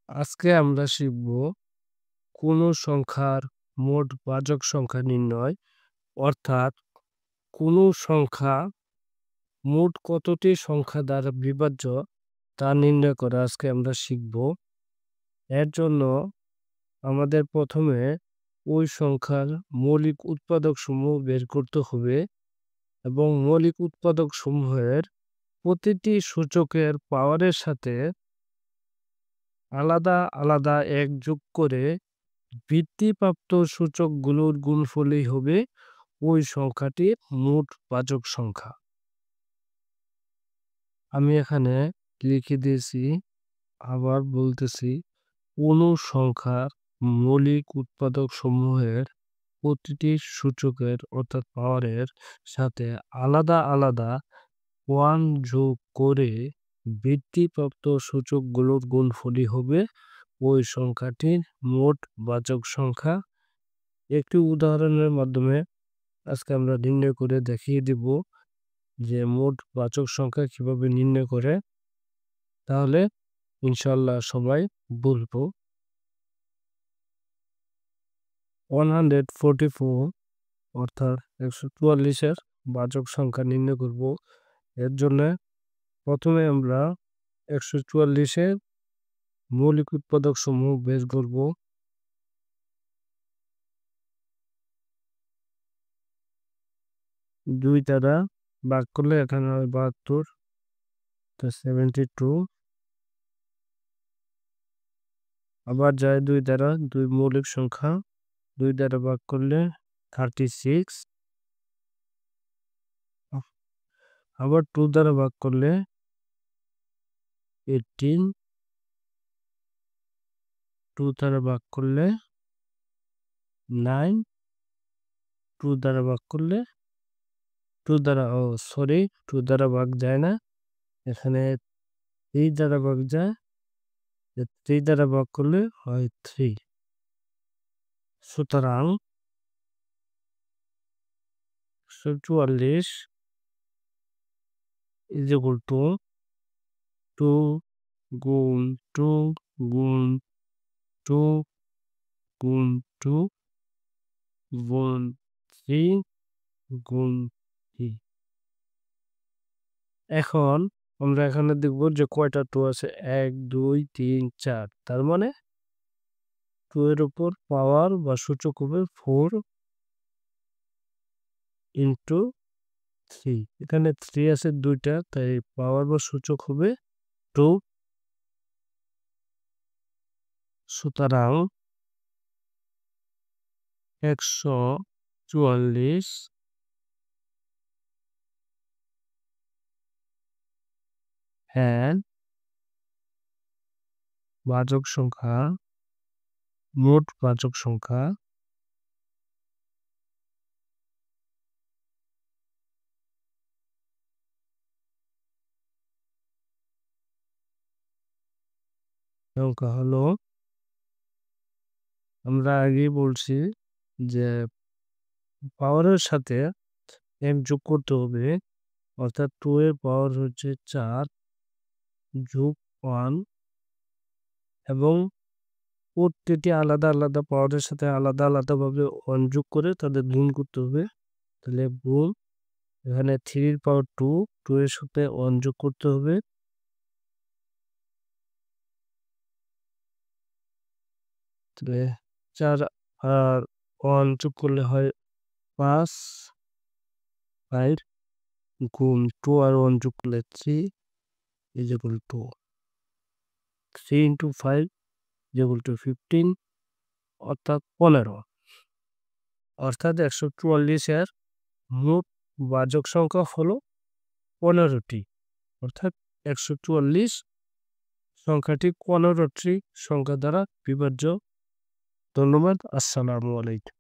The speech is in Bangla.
আজকে আমরা শিখব কোন সংখ্যার মোট বাচক সংখ্যা নির্ণয়, অর্থাৎ কোন সংখ্যা মোট কতটি সংখ্যা দ্বারা বিভাজ্য তা নির্ণয় করা আজকে আমরা শিখব। এর জন্য আমাদের প্রথমে ওই সংখ্যার মৌলিক উৎপাদক সমূহ বের করতে হবে এবং মৌলিক উৎপাদক সমূহের প্রতিটি সূচকের পাওয়ারের সাথে আলাদা আলাদা এক যোগ করে বৃদ্ধিপ্রাপ্ত সূচকগুলোর গুণফলই হবে ওই সংখ্যাটির মোট বাচক সংখ্যা। আমি এখানে লিখে দিয়েছি, আবার বলতেছি, কোন সংখ্যার মৌলিক উৎপাদক সমূহের প্রতিটি সূচকের অর্থাৎ পাওয়ারের সাথে আলাদা আলাদা ওয়ান যোগ করে বৃদ্ধিপ্রাপ্ত সূচকগুলোর গুণফলই হবে ওই সংখ্যাটির মোট বাচক সংখ্যা। একটি উদাহরণের মাধ্যমে আজকে আমরা নির্ণয় করে দেখিয়ে দিব যে মোট বাচক সংখ্যা কিভাবে নির্ণয় করে, তাহলে ইনশাল্লাহ সবাই বলবো। 144 অর্থাৎ 144 এর বাচক সংখ্যা নির্ণয় করব। এর জন্য প্রথমে আমরা 144 এর মৌলিক উৎপাদক সমূহ বের করব। 2 দ্বারা ভাগ করলে এখানে হয় 72, 72। আবার যায় 2 দ্বারা, 2 মৌলিক সংখ্যা, 2 দ্বারা ভাগ করলে 36। আবার 2 দ্বারা ভাগ করলে 18, 2 দ্বারা ভাগ করলে 9, 2 দ্বারা ভাগ করলে 2 দ্বারা 2 দ্বারা ভাগ যায় না, এখানে 3 দ্বারা ভাগ যায়, 3 দ্বারা ভাগ করলে হয় 3। সুতরাং 144 is equal to 2 গুণ 2 গুণ 2 গুণ 2 গুণ 3 গুণ 3। এখন আমরা এখানে দেখব যে কয়টা 2 আছে, 1 2 3 4, তার মানে 2 এর উপর পাওয়ার বা সূচক হবে 4 ইন্টু 3। এখানে 3 আছে 2টা, তাই পাওয়ার বা সূচক হবে 2। সুতরাং 144 এর বাচক সংখ্যা, মোট বাচক সংখ্যা সংখ্যা হলো, আমরা আগেই বলছি যে পাওয়ারের সাথে এক যোগ করতে হবে, অর্থাৎ 2 এর পাওয়ার হচ্ছে 4 যোগ 1 এবং প্রত্যেকটি আলাদা আলাদা পাওয়ারের সাথে আলাদা আলাদাভাবে 1 যোগ করে তাদের গুণ করতে হবে। তাহলে গুণ, এখানে 3 এর পাওয়ার 2, 2 এর সাথে 1 যোগ করতে হবে, তাহলে 4 আর 1 যোগ করলে হয় 5 গুণ 2 আর 1 যোগ করলে 3 is equal to 3 into 5 is equal to 15, অর্থাৎ 15। অর্থাৎ 144 এর মোট বাচক সংখ্যা হলো 15টি, অর্থাৎ 144 সংখ্যাটি 15টি সংখ্যা দ্বারা বিভাজ্য। ধন্যবাদ। আসসালামু আলাইকুম।